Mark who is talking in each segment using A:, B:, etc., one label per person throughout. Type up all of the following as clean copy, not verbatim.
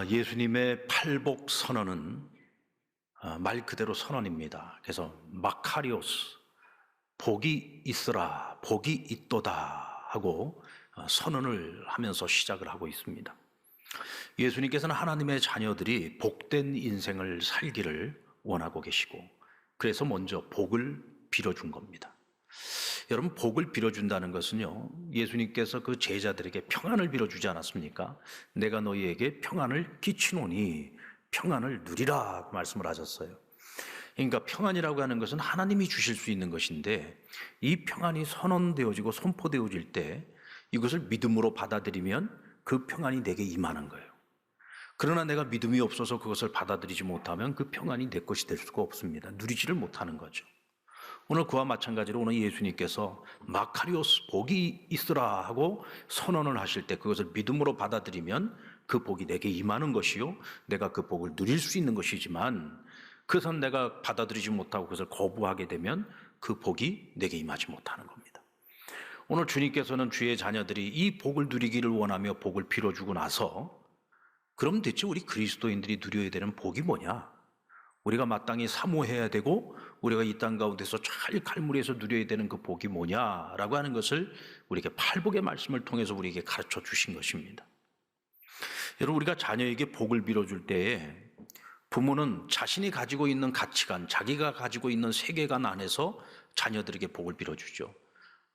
A: 예수님의 팔복 선언은 말 그대로 선언입니다. 그래서 마카리오스, 복이 있으라, 복이 있도다 하고 선언을 하면서 시작을 하고 있습니다. 예수님께서는 하나님의 자녀들이 복된 인생을 살기를 원하고 계시고, 그래서 먼저 복을 빌어준 겁니다. 여러분, 복을 빌어준다는 것은요, 예수님께서 그 제자들에게 평안을 빌어주지 않았습니까? 내가 너희에게 평안을 끼치노니 평안을 누리라 말씀을 하셨어요. 그러니까 평안이라고 하는 것은 하나님이 주실 수 있는 것인데, 이 평안이 선언되어지고 선포되어질 때 이것을 믿음으로 받아들이면 그 평안이 내게 임하는 거예요. 그러나 내가 믿음이 없어서 그것을 받아들이지 못하면 그 평안이 내 것이 될 수가 없습니다. 누리지를 못하는 거죠. 오늘 그와 마찬가지로 오늘 예수님께서 마카리오스, 복이 있으라 하고 선언을 하실 때 그것을 믿음으로 받아들이면 그 복이 내게 임하는 것이요, 내가 그 복을 누릴 수 있는 것이지만, 그것은 내가 받아들이지 못하고 그것을 거부하게 되면 그 복이 내게 임하지 못하는 겁니다. 오늘 주님께서는 주의 자녀들이 이 복을 누리기를 원하며 복을 빌어주고 나서, 그럼 대체 우리 그리스도인들이 누려야 되는 복이 뭐냐? 우리가 마땅히 사모해야 되고 우리가 이 땅 가운데서 잘 갈무리해서 누려야 되는 그 복이 뭐냐라고 하는 것을 우리에게 팔복의 말씀을 통해서 우리에게 가르쳐 주신 것입니다. 여러분, 우리가 자녀에게 복을 빌어줄 때에 부모는 자신이 가지고 있는 가치관, 자기가 가지고 있는 세계관 안에서 자녀들에게 복을 빌어주죠.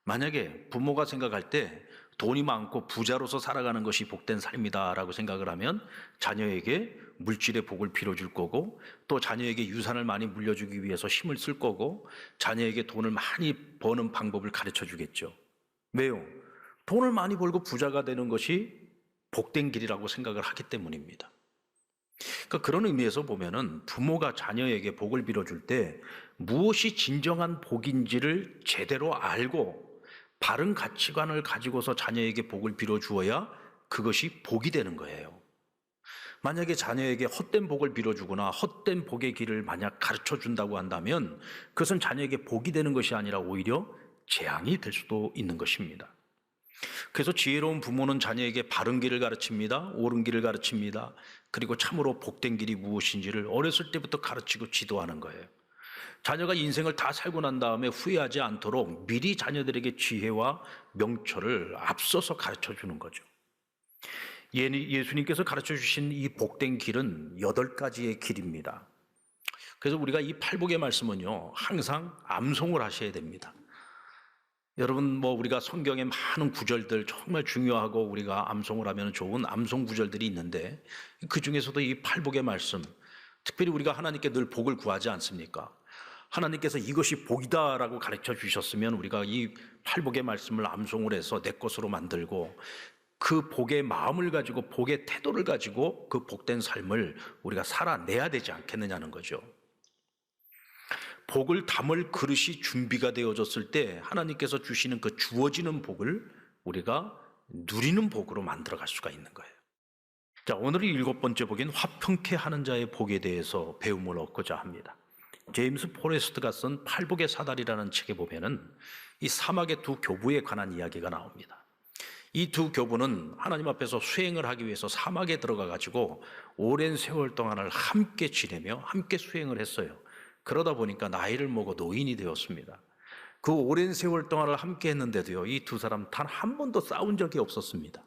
A: 만약에 부모가 생각할 때 돈이 많고 부자로서 살아가는 것이 복된 삶이다라고 생각을 하면 자녀에게 물질의 복을 빌어줄 거고, 또 자녀에게 유산을 많이 물려주기 위해서 힘을 쓸 거고, 자녀에게 돈을 많이 버는 방법을 가르쳐 주겠죠. 왜요? 돈을 많이 벌고 부자가 되는 것이 복된 길이라고 생각을 하기 때문입니다. 그러니까 그런 의미에서 보면은 부모가 자녀에게 복을 빌어줄 때 무엇이 진정한 복인지를 제대로 알고 바른 가치관을 가지고서 자녀에게 복을 빌어주어야 그것이 복이 되는 거예요. 만약에 자녀에게 헛된 복을 빌어주거나 헛된 복의 길을 만약 가르쳐 준다고 한다면 그것은 자녀에게 복이 되는 것이 아니라 오히려 재앙이 될 수도 있는 것입니다. 그래서 지혜로운 부모는 자녀에게 바른 길을 가르칩니다. 옳은 길을 가르칩니다. 그리고 참으로 복된 길이 무엇인지를 어렸을 때부터 가르치고 지도하는 거예요. 자녀가 인생을 다 살고 난 다음에 후회하지 않도록 미리 자녀들에게 지혜와 명철을 앞서서 가르쳐 주는 거죠. 예수님께서 가르쳐 주신 이 복된 길은 8가지의 길입니다. 그래서 우리가 이 팔복의 말씀은요, 항상 암송을 하셔야 됩니다. 여러분, 우리가 성경의 많은 구절들, 정말 중요하고 우리가 암송을 하면 좋은 암송 구절들이 있는데, 그 중에서도 이 팔복의 말씀, 특별히 우리가 하나님께 늘 복을 구하지 않습니까? 하나님께서 이것이 복이다라고 가르쳐 주셨으면 우리가 이 팔복의 말씀을 암송을 해서 내 것으로 만들고, 그 복의 마음을 가지고, 복의 태도를 가지고 그 복된 삶을 우리가 살아내야 되지 않겠느냐는 거죠. 복을 담을 그릇이 준비가 되어졌을 때 하나님께서 주시는 그 주어지는 복을 우리가 누리는 복으로 만들어갈 수가 있는 거예요. 자, 오늘의 7번째 복인 화평케 하는 자의 복에 대해서 배움을 얻고자 합니다. 제임스 포레스트가 쓴 팔복의 사다리라는 책에 보면은 이 사막의 두 교부에 관한 이야기가 나옵니다. 이 두 교부는 하나님 앞에서 수행을 하기 위해서 사막에 들어가 가지고 오랜 세월 동안을 함께 지내며 함께 수행을 했어요. 그러다 보니까 나이를 먹어 노인이 되었습니다. 그 오랜 세월 동안을 함께 했는데도요, 이 두 사람 단 한 번도 싸운 적이 없었습니다.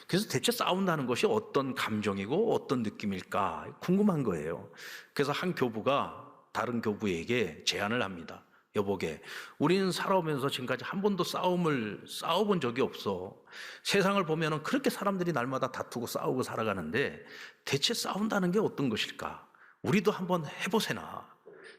A: 그래서 대체 싸운다는 것이 어떤 감정이고 어떤 느낌일까 궁금한 거예요. 그래서 한 교부가 다른 교부에게 제안을 합니다. 여보게, 우리는 살아오면서 지금까지 한 번도 싸워본 적이 없어. 세상을 보면은 그렇게 사람들이 날마다 다투고 싸우고 살아가는데 대체 싸운다는 게 어떤 것일까? 우리도 한번 해보세나.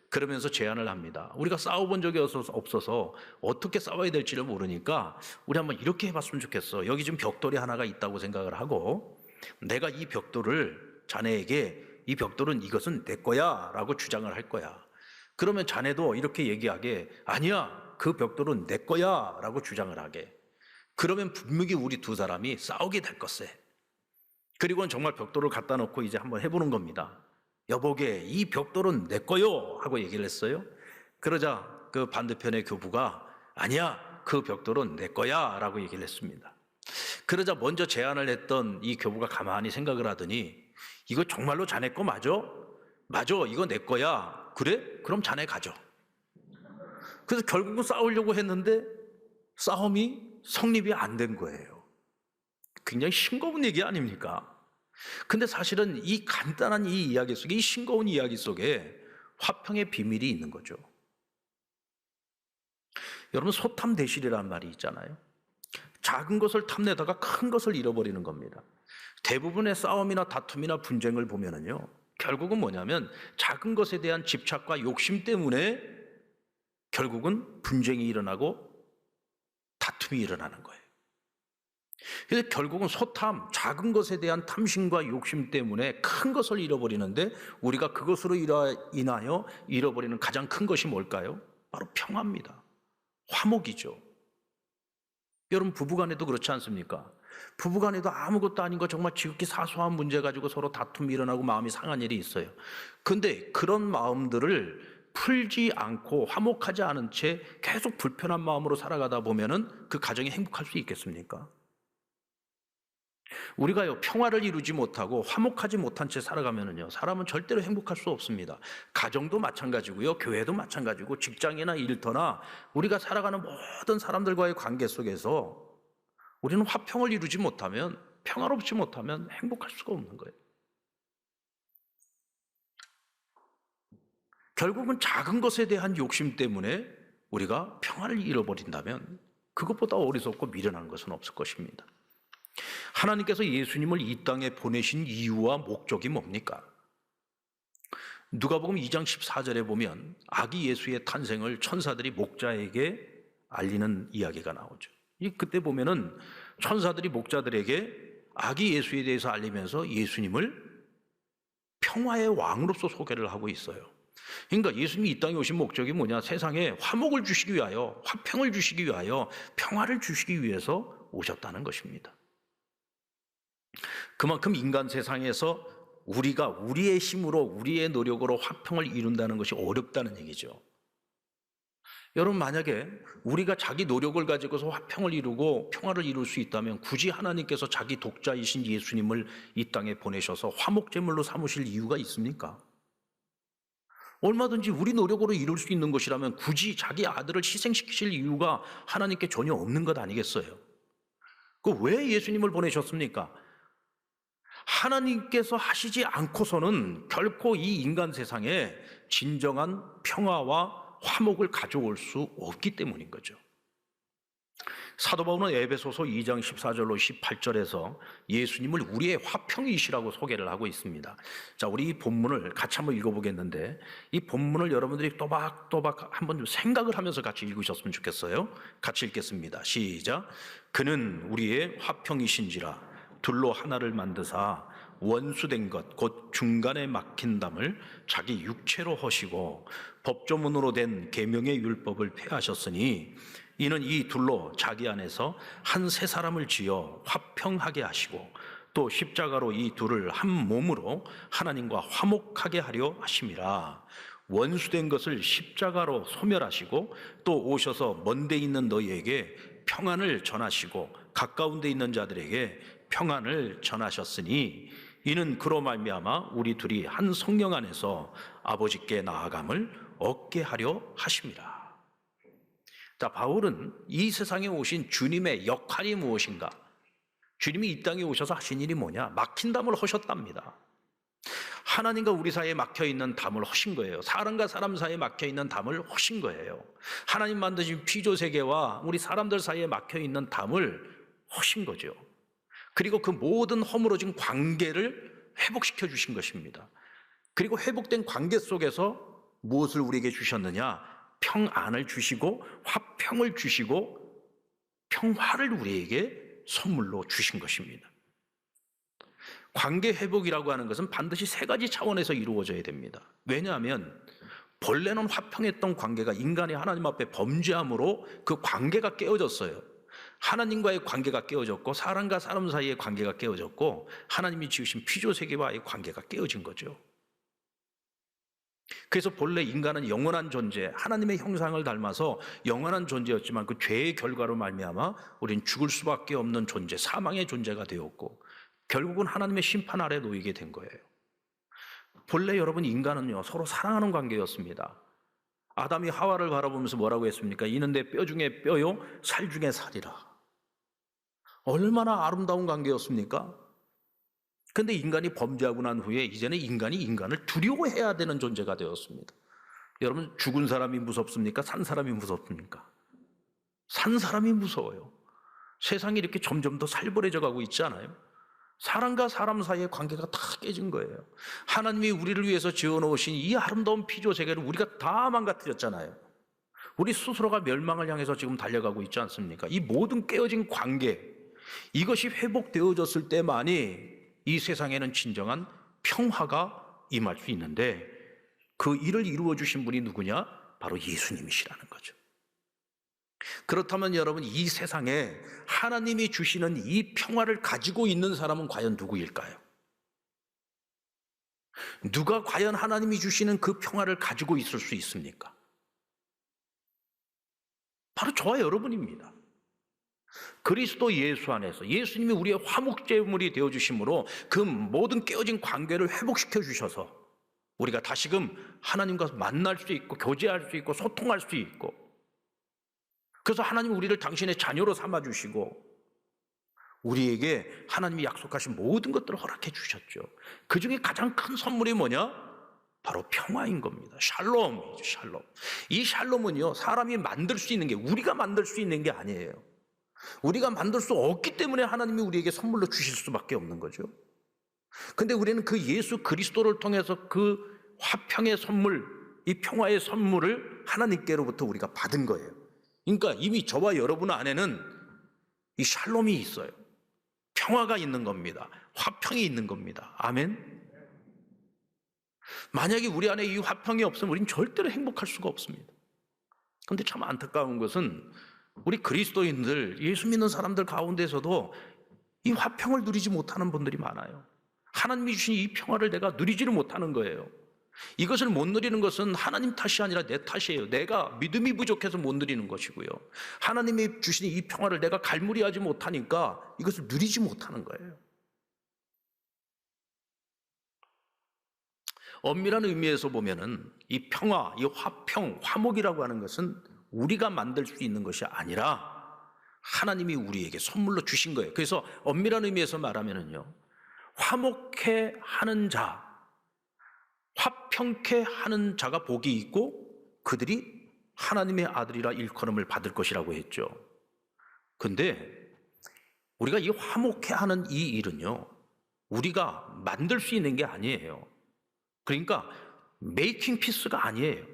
A: 그러면서 제안을 합니다. 우리가 싸워본 적이 없어서 어떻게 싸워야 될지를 모르니까 우리 한번 이렇게 해봤으면 좋겠어. 여기 지금 벽돌이 하나가 있다고 생각을 하고, 내가 이 벽돌을 자네에게, 이 벽돌은 이것은 내 거야 라고 주장을 할 거야. 그러면 자네도 이렇게 얘기하게, 아니야, 그 벽돌은 내 거야 라고 주장을 하게. 그러면 분명히 우리 두 사람이 싸우게 될 것세. 그리고는 정말 벽돌을 갖다 놓고 이제 한번 해보는 겁니다. 여보게, 이 벽돌은 내 거요 하고 얘기를 했어요. 그러자 그 반대편의 교부가, 아니야, 그 벽돌은 내 거야 라고 얘기를 했습니다. 그러자 먼저 제안을 했던 이 교부가 가만히 생각을 하더니 이거 정말로 자네 거 맞아? 맞아, 이거 내 거야. 그래? 그럼 자네 가져. 그래서 결국은 싸우려고 했는데 싸움이 성립이 안 된 거예요. 굉장히 싱거운 얘기 아닙니까? 근데 사실은 이 간단한 이 이야기 속에, 이 싱거운 이야기 속에 화평의 비밀이 있는 거죠. 여러분, 소탐대실이라는 말이 있잖아요. 작은 것을 탐내다가 큰 것을 잃어버리는 겁니다. 대부분의 싸움이나 다툼이나 분쟁을 보면은요, 결국은 뭐냐면 작은 것에 대한 집착과 욕심 때문에 결국은 분쟁이 일어나고 다툼이 일어나는 거예요. 그래서 결국은 소탐, 작은 것에 대한 탐심과 욕심 때문에 큰 것을 잃어버리는데, 우리가 그것으로 인하여 잃어버리는 가장 큰 것이 뭘까요? 바로 평화입니다. 화목이죠. 여러분, 부부간에도 그렇지 않습니까? 부부간에도 아무것도 아닌 거 정말 지극히 사소한 문제 가지고 서로 다툼이 일어나고 마음이 상한 일이 있어요. 근데 그런 마음들을 풀지 않고 화목하지 않은 채 계속 불편한 마음으로 살아가다 보면은 그 가정이 행복할 수 있겠습니까? 우리가요, 평화를 이루지 못하고 화목하지 못한 채 살아가면은요, 사람은 절대로 행복할 수 없습니다. 가정도 마찬가지고요, 교회도 마찬가지고, 직장이나 일터나 우리가 살아가는 모든 사람들과의 관계 속에서 우리는 화평을 이루지 못하면, 평화롭지 못하면 행복할 수가 없는 거예요. 결국은 작은 것에 대한 욕심 때문에 우리가 평화를 잃어버린다면 그것보다 어리석고 미련한 것은 없을 것입니다. 하나님께서 예수님을 이 땅에 보내신 이유와 목적이 뭡니까? 누가복음 2장 14절에 보면 아기 예수의 탄생을 천사들이 목자에게 알리는 이야기가 나오죠. 그때 보면은 천사들이 목자들에게 아기 예수에 대해서 알리면서 예수님을 평화의 왕으로서 소개를 하고 있어요. 그러니까 예수님이 이 땅에 오신 목적이 뭐냐? 세상에 화목을 주시기 위하여, 화평을 주시기 위하여, 평화를 주시기 위해서 오셨다는 것입니다. 그만큼 인간 세상에서 우리가 우리의 힘으로, 우리의 노력으로 화평을 이룬다는 것이 어렵다는 얘기죠. 여러분, 만약에 우리가 자기 노력을 가지고서 화평을 이루고 평화를 이룰 수 있다면 굳이 하나님께서 자기 독자이신 예수님을 이 땅에 보내셔서 화목제물로 삼으실 이유가 있습니까? 얼마든지 우리 노력으로 이룰 수 있는 것이라면 굳이 자기 아들을 희생시키실 이유가 하나님께 전혀 없는 것 아니겠어요? 왜 예수님을 보내셨습니까? 하나님께서 하시지 않고서는 결코 이 인간 세상에 진정한 평화와 화목을 가져올 수 없기 때문인 거죠. 사도 바울은 에베소서 2장 14절로 18절에서 예수님을 우리의 화평이시라고 소개를 하고 있습니다. 자, 우리 이 본문을 같이 한번 읽어보겠는데, 이 본문을 여러분들이 또박또박 한번 좀 생각을 하면서 같이 읽으셨으면 좋겠어요. 같이 읽겠습니다. 시작. 그는 우리의 화평이신지라 둘로 하나를 만드사 원수된 것 곧 중간에 막힌 담을 자기 육체로 허시고 법조문으로 된 계명의 율법을 폐하셨으니 이는 이 둘로 자기 안에서 한 세 사람을 지어 화평하게 하시고 또 십자가로 이 둘을 한 몸으로 하나님과 화목하게 하려 하심이라. 원수된 것을 십자가로 소멸하시고 또 오셔서 먼 데 있는 너희에게 평안을 전하시고 가까운 데 있는 자들에게 평안을 전하셨으니 이는 그로 말미암아 우리 둘이 한 성령 안에서 아버지께 나아감을 얻게 하려 하심이라. 자, 바울은 이 세상에 오신 주님의 역할이 무엇인가? 주님이 이 땅에 오셔서 하신 일이 뭐냐? 막힌 담을 허셨답니다. 하나님과 우리 사이에 막혀있는 담을 허신 거예요. 사람과 사람 사이에 막혀있는 담을 허신 거예요. 하나님 만드신 피조세계와 우리 사람들 사이에 막혀있는 담을 허신 거죠. 그리고 그 모든 허물어진 관계를 회복시켜 주신 것입니다. 그리고 회복된 관계 속에서 무엇을 우리에게 주셨느냐? 평안을 주시고 화평을 주시고 평화를 우리에게 선물로 주신 것입니다. 관계 회복이라고 하는 것은 반드시 세 가지 차원에서 이루어져야 됩니다. 왜냐하면 본래는 화평했던 관계가 인간이 하나님 앞에 범죄함으로 그 관계가 깨어졌어요. 하나님과의 관계가 깨어졌고 사람과 사람 사이의 관계가 깨어졌고 하나님이 지으신 피조세계와의 관계가 깨어진 거죠. 그래서 본래 인간은 영원한 존재, 하나님의 형상을 닮아서 영원한 존재였지만 그 죄의 결과로 말미암아 우리는 죽을 수밖에 없는 존재, 사망의 존재가 되었고 결국은 하나님의 심판 아래 놓이게 된 거예요. 본래 여러분 인간은요 서로 사랑하는 관계였습니다. 아담이 하와를 바라보면서 뭐라고 했습니까? 이는 내 뼈 중에 뼈요 살 중에 살이라. 얼마나 아름다운 관계였습니까? 근데 인간이 범죄하고 난 후에 이제는 인간이 인간을 두려워해야 되는 존재가 되었습니다. 여러분 죽은 사람이 무섭습니까? 산 사람이 무섭습니까? 산 사람이 무서워요. 세상이 이렇게 점점 더 살벌해져 가고 있지 않아요? 사람과 사람 사이의 관계가 다 깨진 거예요. 하나님이 우리를 위해서 지어놓으신 이 아름다운 피조 세계를 우리가 다 망가뜨렸잖아요. 우리 스스로가 멸망을 향해서 지금 달려가고 있지 않습니까? 이 모든 깨어진 관계, 이것이 회복되어졌을 때만이 이 세상에는 진정한 평화가 임할 수 있는데 그 일을 이루어 주신 분이 누구냐? 바로 예수님이시라는 거죠. 그렇다면 여러분 이 세상에 하나님이 주시는 이 평화를 가지고 있는 사람은 과연 누구일까요? 누가 과연 하나님이 주시는 그 평화를 가지고 있을 수 있습니까? 바로 저와 여러분입니다. 그리스도 예수 안에서 예수님이 우리의 화목제물이 되어주심으로 그 모든 깨어진 관계를 회복시켜 주셔서 우리가 다시금 하나님과 만날 수 있고 교제할 수 있고 소통할 수 있고 그래서 하나님 우리를 당신의 자녀로 삼아주시고 우리에게 하나님이 약속하신 모든 것들을 허락해 주셨죠. 그 중에 가장 큰 선물이 뭐냐? 바로 평화인 겁니다. 샬롬이죠. 샬롬. 이 샬롬은요 사람이 만들 수 있는 게 우리가 만들 수 있는 게 아니에요. 우리가 만들 수 없기 때문에 하나님이 우리에게 선물로 주실 수밖에 없는 거죠. 근데 우리는 그 예수 그리스도를 통해서 그 화평의 선물, 이 평화의 선물을 하나님께로부터 우리가 받은 거예요. 그러니까 이미 저와 여러분 안에는 이 샬롬이 있어요. 평화가 있는 겁니다. 화평이 있는 겁니다. 아멘. 만약에 우리 안에 이 화평이 없으면 우리는 절대로 행복할 수가 없습니다. 그런데 참 안타까운 것은 우리 그리스도인들, 예수 믿는 사람들 가운데서도 이 화평을 누리지 못하는 분들이 많아요. 하나님이 주신 이 평화를 내가 누리지를 못하는 거예요. 이것을 못 누리는 것은 하나님 탓이 아니라 내 탓이에요. 내가 믿음이 부족해서 못 누리는 것이고요. 하나님이 주신 이 평화를 내가 갈무리하지 못하니까 이것을 누리지 못하는 거예요. 엄밀한 의미에서 보면은 이 평화, 이 화평, 화목이라고 하는 것은 우리가 만들 수 있는 것이 아니라 하나님이 우리에게 선물로 주신 거예요. 그래서 엄밀한 의미에서 말하면은요, 화목해 하는 자, 화평케 하는 자가 복이 있고 그들이 하나님의 아들이라 일컬음을 받을 것이라고 했죠. 근데 우리가 이 화목해 하는 이 일은요, 우리가 만들 수 있는 게 아니에요. 그러니까 메이킹 피스가 아니에요.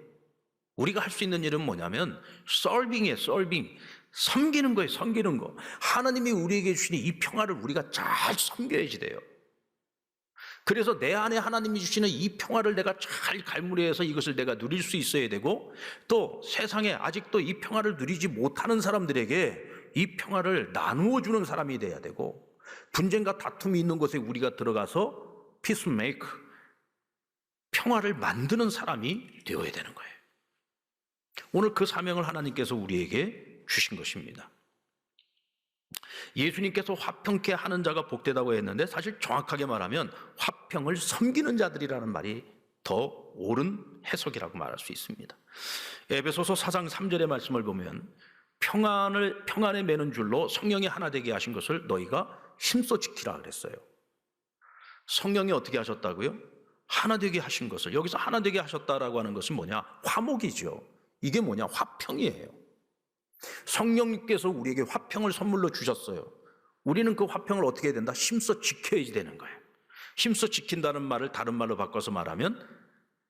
A: 우리가 할 수 있는 일은 뭐냐면 서빙이에요. 서빙. 섬기는 거예요. 섬기는 거. 하나님이 우리에게 주신 이 평화를 우리가 잘 섬겨야지 돼요. 그래서 내 안에 하나님이 주시는 이 평화를 내가 잘 갈무리해서 이것을 내가 누릴 수 있어야 되고, 또 세상에 아직도 이 평화를 누리지 못하는 사람들에게 이 평화를 나누어 주는 사람이 돼야 되고, 분쟁과 다툼이 있는 곳에 우리가 들어가서 피스메이커, 평화를 만드는 사람이 되어야 되는 거예요. 오늘 그 사명을 하나님께서 우리에게 주신 것입니다. 예수님께서 화평케 하는 자가 복되다고 했는데 사실 정확하게 말하면 화평을 섬기는 자들이라는 말이 더 옳은 해석이라고 말할 수 있습니다. 에베소서 4장 3절의 말씀을 보면 평안에 매는 줄로 성령이 하나 되게 하신 것을 너희가 힘써 지키라 그랬어요. 성령이 어떻게 하셨다고요? 하나 되게 하신 것을, 여기서 하나 되게 하셨다라고 하는 것은 뭐냐? 화목이죠. 이게 뭐냐? 화평이에요. 성령님께서 우리에게 화평을 선물로 주셨어요. 우리는 그 화평을 어떻게 해야 된다? 힘써 지켜야지 되는 거예요. 힘써 지킨다는 말을 다른 말로 바꿔서 말하면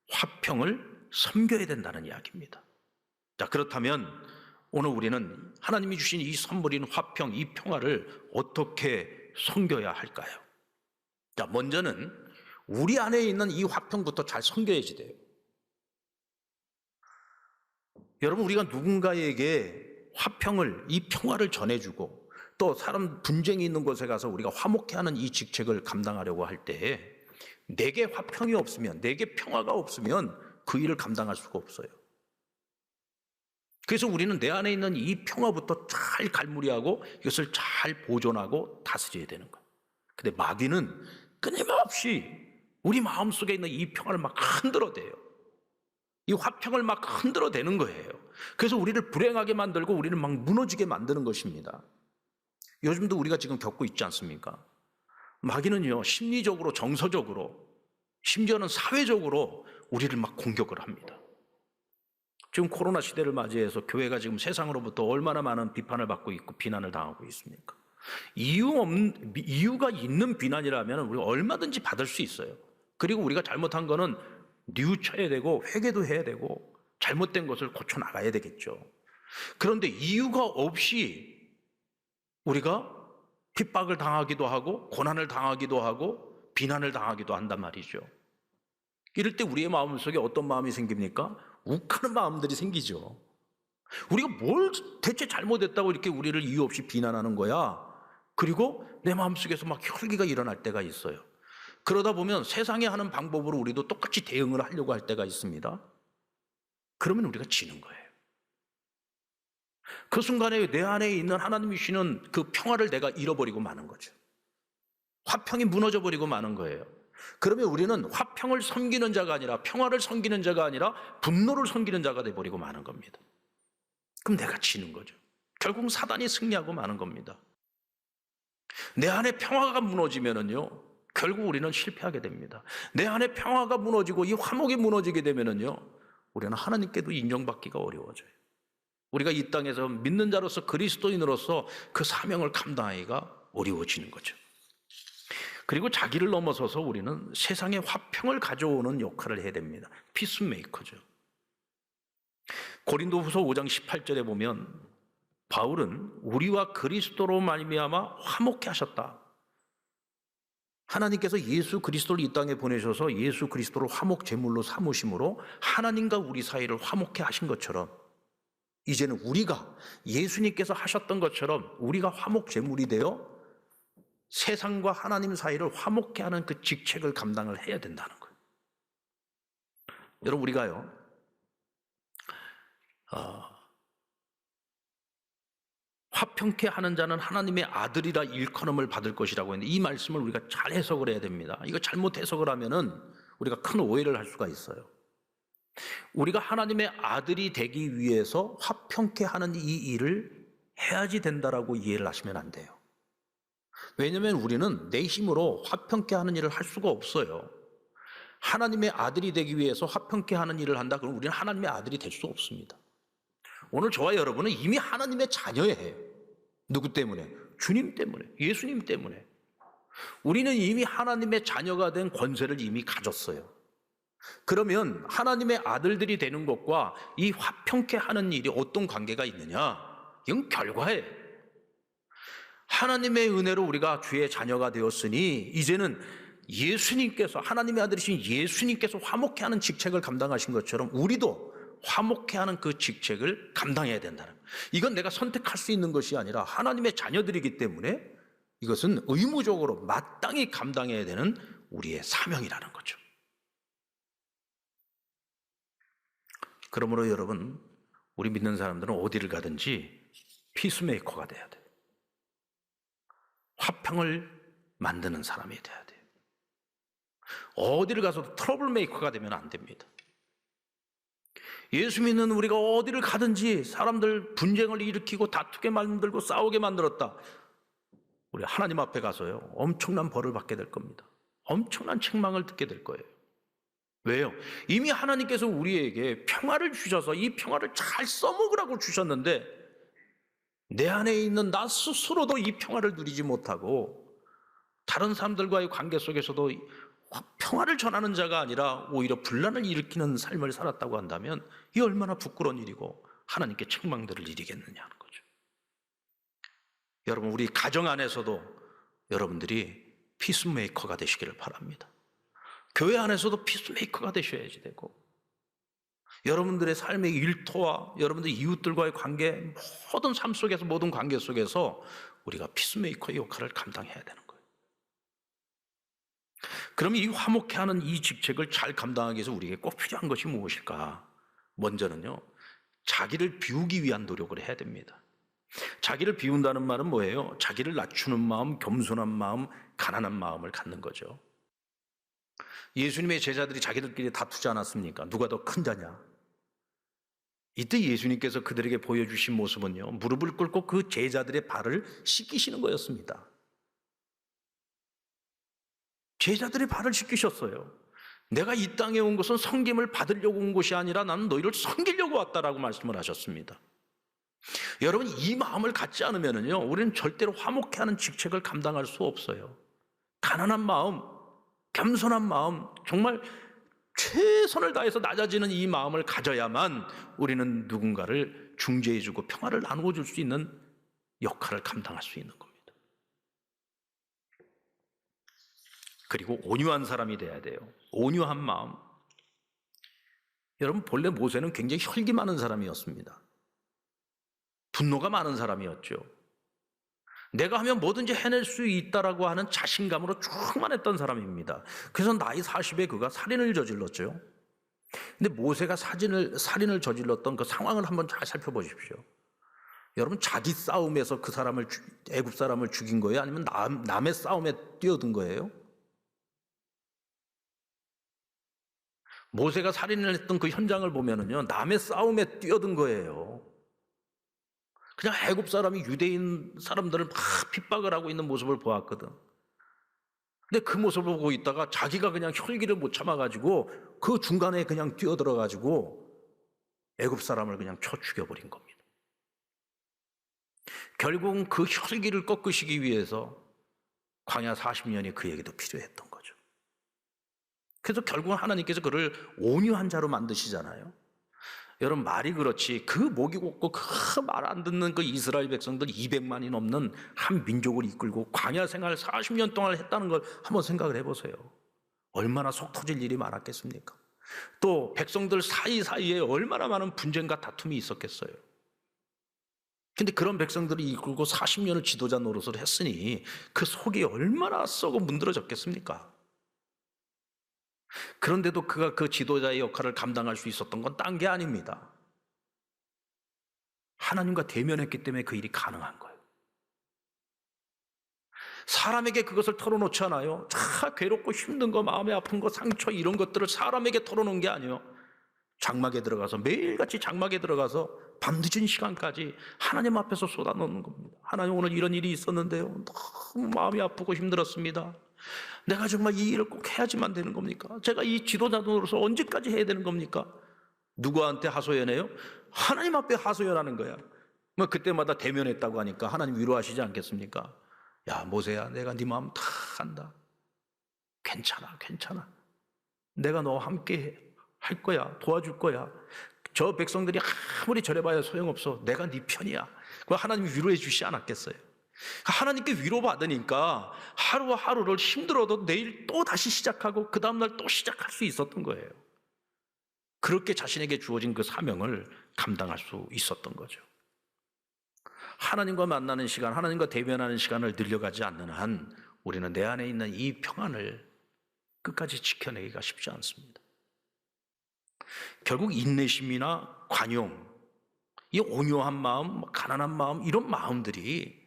A: 화평을 섬겨야 된다는 이야기입니다. 자, 그렇다면 오늘 우리는 하나님이 주신 이 선물인 화평, 이 평화를 어떻게 섬겨야 할까요? 자, 먼저는 우리 안에 있는 이 화평부터 잘 섬겨야지 돼요. 여러분, 우리가 누군가에게 화평을, 이 평화를 전해주고 또 사람 분쟁이 있는 곳에 가서 우리가 화목해 하는 이 직책을 감당하려고 할 때 내게 화평이 없으면, 내게 평화가 없으면 그 일을 감당할 수가 없어요. 그래서 우리는 내 안에 있는 이 평화부터 잘 갈무리하고 이것을 잘 보존하고 다스려야 되는 거예요. 근데 마귀는 끊임없이 우리 마음속에 있는 이 평화를 막 흔들어대요. 이 화평을 막 흔들어대는 거예요. 그래서 우리를 불행하게 만들고 우리를 막 무너지게 만드는 것입니다. 요즘도 우리가 지금 겪고 있지 않습니까? 마귀는요, 심리적으로, 정서적으로, 심지어는 사회적으로 우리를 막 공격을 합니다. 지금 코로나 시대를 맞이해서 교회가 지금 세상으로부터 얼마나 많은 비판을 받고 있고 비난을 당하고 있습니까? 이유가 있는 비난이라면 우리가 얼마든지 받을 수 있어요. 그리고 우리가 잘못한 거는 뉘우쳐야 되고 회개도 해야 되고 잘못된 것을 고쳐 나가야 되겠죠. 그런데 이유가 없이 우리가 핍박을 당하기도 하고 고난을 당하기도 하고 비난을 당하기도 한단 말이죠. 이럴 때 우리의 마음속에 어떤 마음이 생깁니까? 욱하는 마음들이 생기죠. 우리가 뭘 대체 잘못했다고 이렇게 우리를 이유 없이 비난하는 거야? 그리고 내 마음속에서 막 혈기가 일어날 때가 있어요. 그러다 보면 세상에 하는 방법으로 우리도 똑같이 대응을 하려고 할 때가 있습니다. 그러면 우리가 지는 거예요. 그 순간에 내 안에 있는 하나님이 주시는 그 평화를 내가 잃어버리고 마는 거죠. 화평이 무너져 버리고 마는 거예요. 그러면 우리는 화평을 섬기는 자가 아니라 평화를 섬기는 자가 아니라 분노를 섬기는 자가 돼버리고 마는 겁니다. 그럼 내가 지는 거죠. 결국 사단이 승리하고 마는 겁니다. 내 안에 평화가 무너지면은요, 결국 우리는 실패하게 됩니다. 내 안에 평화가 무너지고 이 화목이 무너지게 되면은요, 우리는 하나님께도 인정받기가 어려워져요. 우리가 이 땅에서 믿는 자로서 그리스도인으로서 그 사명을 감당하기가 어려워지는 거죠. 그리고 자기를 넘어서서 우리는 세상에 화평을 가져오는 역할을 해야 됩니다. 피스메이커죠. 고린도후서 5장 18절에 보면 바울은 우리와 그리스도로 말미암아 화목케 하셨다. 하나님께서 예수 그리스도를 이 땅에 보내셔서 예수 그리스도를 화목 제물로 삼으심으로 하나님과 우리 사이를 화목케 하신 것처럼 이제는 우리가 예수님께서 하셨던 것처럼 우리가 화목 제물이 되어 세상과 하나님 사이를 화목케 하는 그 직책을 감당을 해야 된다는 거예요. 여러분, 우리가요, 화평케 하는 자는 하나님의 아들이라 일컬음을 받을 것이라고 했는데 이 말씀을 우리가 잘 해석을 해야 됩니다. 이거 잘못 해석을 하면은 우리가 큰 오해를 할 수가 있어요. 우리가 하나님의 아들이 되기 위해서 화평케 하는 이 일을 해야지 된다라고 이해를 하시면 안 돼요. 왜냐하면 우리는 내 힘으로 화평케 하는 일을 할 수가 없어요. 하나님의 아들이 되기 위해서 화평케 하는 일을 한다 그러면 우리는 하나님의 아들이 될 수 없습니다. 오늘 저와 여러분은 이미 하나님의 자녀예요. 누구 때문에? 주님 때문에, 예수님 때문에. 우리는 이미 하나님의 자녀가 된 권세를 이미 가졌어요. 그러면 하나님의 아들들이 되는 것과 이 화평케 하는 일이 어떤 관계가 있느냐? 이건 결과예요. 하나님의 은혜로 우리가 주의 자녀가 되었으니 이제는 예수님께서, 하나님의 아들이신 예수님께서 화목케 하는 직책을 감당하신 것처럼 우리도 화목케 하는 그 직책을 감당해야 된다는 거예요. 이건 내가 선택할 수 있는 것이 아니라 하나님의 자녀들이기 때문에 이것은 의무적으로 마땅히 감당해야 되는 우리의 사명이라는 거죠. 그러므로 여러분, 우리 믿는 사람들은 어디를 가든지 피스메이커가 돼야 돼요. 화평을 만드는 사람이 돼야 돼요. 어디를 가서도 트러블 메이커가 되면 안 됩니다. 예수 믿는 우리가 어디를 가든지 사람들 분쟁을 일으키고 다투게 만들고 싸우게 만들었다. 우리 하나님 앞에 가서요, 엄청난 벌을 받게 될 겁니다. 엄청난 책망을 듣게 될 거예요. 왜요? 이미 하나님께서 우리에게 평화를 주셔서 이 평화를 잘 써먹으라고 주셨는데 내 안에 있는 나 스스로도 이 평화를 누리지 못하고 다른 사람들과의 관계 속에서도 평화를 전하는 자가 아니라 오히려 분란을 일으키는 삶을 살았다고 한다면 이 얼마나 부끄러운 일이고 하나님께 책망들을 일이겠느냐는 거죠. 여러분, 우리 가정 안에서도 여러분들이 피스메이커가 되시기를 바랍니다. 교회 안에서도 피스메이커가 되셔야지 되고, 여러분들의 삶의 일터와 여러분들 이웃들과의 관계, 모든 삶 속에서, 모든 관계 속에서 우리가 피스메이커의 역할을 감당해야 되는 거예요. 그럼 이 화목해 하는 이 직책을 잘 감당하기 위해서 우리에게 꼭 필요한 것이 무엇일까? 먼저는요, 자기를 비우기 위한 노력을 해야 됩니다. 자기를 비운다는 말은 뭐예요? 자기를 낮추는 마음, 겸손한 마음, 가난한 마음을 갖는 거죠. 예수님의 제자들이 자기들끼리 다투지 않았습니까? 누가 더 큰 자냐? 이때 예수님께서 그들에게 보여주신 모습은요, 무릎을 꿇고 그 제자들의 발을 씻기시는 거였습니다. 제자들의 발을 씻기셨어요. 내가 이 땅에 온 것은 섬김을 받으려고 온 것이 아니라 나는 너희를 섬기려고 왔다라고 말씀을 하셨습니다. 여러분, 이 마음을 갖지 않으면요, 우리는 절대로 화목해 하는 직책을 감당할 수 없어요. 가난한 마음, 겸손한 마음, 정말 최선을 다해서 낮아지는 이 마음을 가져야만 우리는 누군가를 중재해주고 평화를 나누어 줄 수 있는 역할을 감당할 수 있는 겁니다. 그리고 온유한 사람이 돼야 돼요. 온유한 마음. 여러분, 본래 모세는 굉장히 혈기 많은 사람이었습니다. 분노가 많은 사람이었죠. 내가 하면 뭐든지 해낼 수 있다라고 하는 자신감으로 충만했던 사람입니다. 그래서 나이 40에 그가 살인을 저질렀죠. 근데 모세가 살인을 저질렀던 그 상황을 한번 잘 살펴보십시오. 여러분, 자기 싸움에서 그 사람을, 애굽 사람을 죽인 거예요? 아니면 남의 싸움에 뛰어든 거예요? 모세가 살인을 했던 그 현장을 보면은요, 남의 싸움에 뛰어든 거예요. 그냥 애굽 사람이 유대인 사람들을 막 핍박을 하고 있는 모습을 보았거든. 근데 그 모습을 보고 있다가 자기가 그냥 혈기를 못 참아가지고 그 중간에 그냥 뛰어들어가지고 애굽 사람을 그냥 쳐 죽여버린 겁니다. 결국은 그 혈기를 꺾으시기 위해서 광야 40년이 그에게도 필요했던 거죠. 그래서 결국은 하나님께서 그를 온유한 자로 만드시잖아요. 여러분, 말이 그렇지 그 목이 곱고 그 말 안 듣는 그 이스라엘 백성들 200만이 넘는 한 민족을 이끌고 광야 생활 40년 동안 했다는 걸 한번 생각을 해보세요. 얼마나 속 터질 일이 많았겠습니까? 또 백성들 사이사이에 얼마나 많은 분쟁과 다툼이 있었겠어요. 근데 그런 백성들을 이끌고 40년을 지도자 노릇을 했으니 그 속이 얼마나 썩어 문드러졌겠습니까? 그런데도 그가 그 지도자의 역할을 감당할 수 있었던 건 딴 게 아닙니다. 하나님과 대면했기 때문에 그 일이 가능한 거예요. 사람에게 그것을 털어놓지 않아요. 다 괴롭고 힘든 거, 마음에 아픈 거, 상처 이런 것들을 사람에게 털어놓은 게 아니에요. 장막에 들어가서, 매일같이 장막에 들어가서 밤늦은 시간까지 하나님 앞에서 쏟아놓는 겁니다. 하나님, 오늘 이런 일이 있었는데요, 너무 마음이 아프고 힘들었습니다. 내가 정말 이 일을 꼭 해야지만 되는 겁니까? 제가 이 지도자로서 언제까지 해야 되는 겁니까? 누구한테 하소연해요? 하나님 앞에 하소연하는 거야. 뭐 그때마다 대면했다고 하니까 하나님 위로하시지 않겠습니까? 야, 모세야, 내가 네 마음 다 안다. 괜찮아, 괜찮아. 내가 너와 함께 할 거야. 도와줄 거야. 저 백성들이 아무리 저래봐야 소용없어. 내가 네 편이야. 그거 하나님이 위로해 주시지 않았겠어요? 하나님께 위로받으니까 하루하루를 힘들어도 내일 또 다시 시작하고 그 다음날 또 시작할 수 있었던 거예요. 그렇게 자신에게 주어진 그 사명을 감당할 수 있었던 거죠. 하나님과 만나는 시간, 하나님과 대면하는 시간을 늘려가지 않는 한 우리는 내 안에 있는 이 평안을 끝까지 지켜내기가 쉽지 않습니다. 결국 인내심이나 관용, 이 온유한 마음, 가난한 마음, 이런 마음들이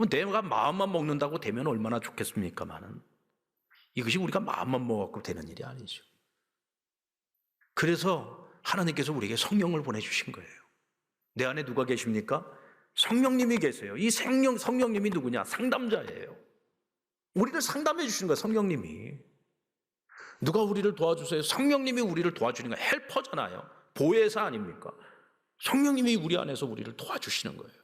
A: 내가 마음만 먹는다고 되면 얼마나 좋겠습니까마는 이것이 우리가 마음만 먹고 되는 일이 아니죠. 그래서 하나님께서 우리에게 성령을 보내주신 거예요. 내 안에 누가 계십니까? 성령님이 계세요. 이 성령님이 누구냐? 상담자예요. 우리를 상담해 주시는 거예요, 성령님이. 누가 우리를 도와주세요? 성령님이 우리를 도와주는 거예요. 헬퍼잖아요. 보혜사 아닙니까? 성령님이 우리 안에서 우리를 도와주시는 거예요.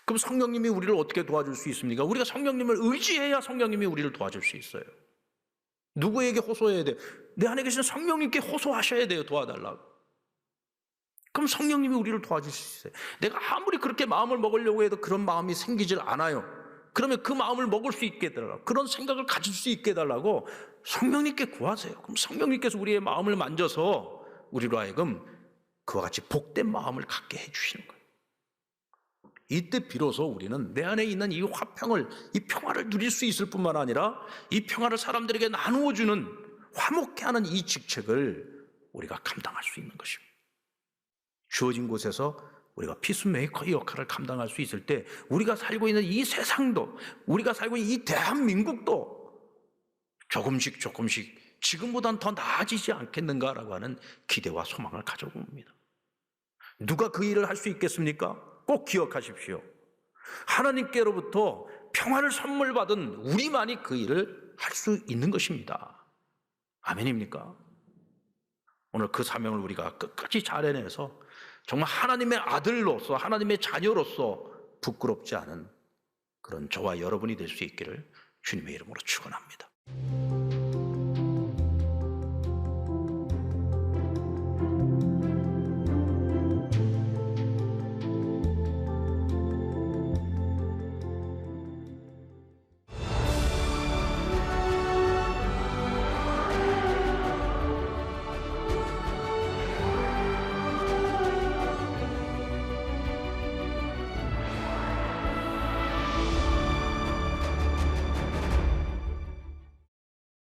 A: 그럼 성령님이 우리를 어떻게 도와줄 수 있습니까? 우리가 성령님을 의지해야 성령님이 우리를 도와줄 수 있어요. 누구에게 호소해야 돼요? 내 안에 계신 성령님께 호소하셔야 돼요. 도와달라고. 그럼 성령님이 우리를 도와줄 수 있어요. 내가 아무리 그렇게 마음을 먹으려고 해도 그런 마음이 생기질 않아요. 그러면 그 마음을 먹을 수 있게 해달라고, 그런 생각을 가질 수 있게 해달라고 성령님께 구하세요. 그럼 성령님께서 우리의 마음을 만져서 우리로 하여금 그와 같이 복된 마음을 갖게 해주시는 거예요. 이때 비로소 우리는 내 안에 있는 이 화평을, 이 평화를 누릴 수 있을 뿐만 아니라 이 평화를 사람들에게 나누어 주는, 화목케 하는 이 직책을 우리가 감당할 수 있는 것입니다. 주어진 곳에서 우리가 피스메이커의 역할을 감당할 수 있을 때 우리가 살고 있는 이 세상도, 우리가 살고 있는 이 대한민국도 조금씩 지금보다는 더 나아지지 않겠는가라고 하는 기대와 소망을 가져봅니다. 누가 그 일을 할 수 있겠습니까? 꼭 기억하십시오. 하나님께로부터 평화를 선물 받은 우리만이 그 일을 할 수 있는 것입니다. 아멘입니까? 오늘 그 사명을 우리가 끝까지 잘 해내서 정말 하나님의 아들로서, 하나님의 자녀로서 부끄럽지 않은 그런 저와 여러분이 될 수 있기를 주님의 이름으로 축원합니다.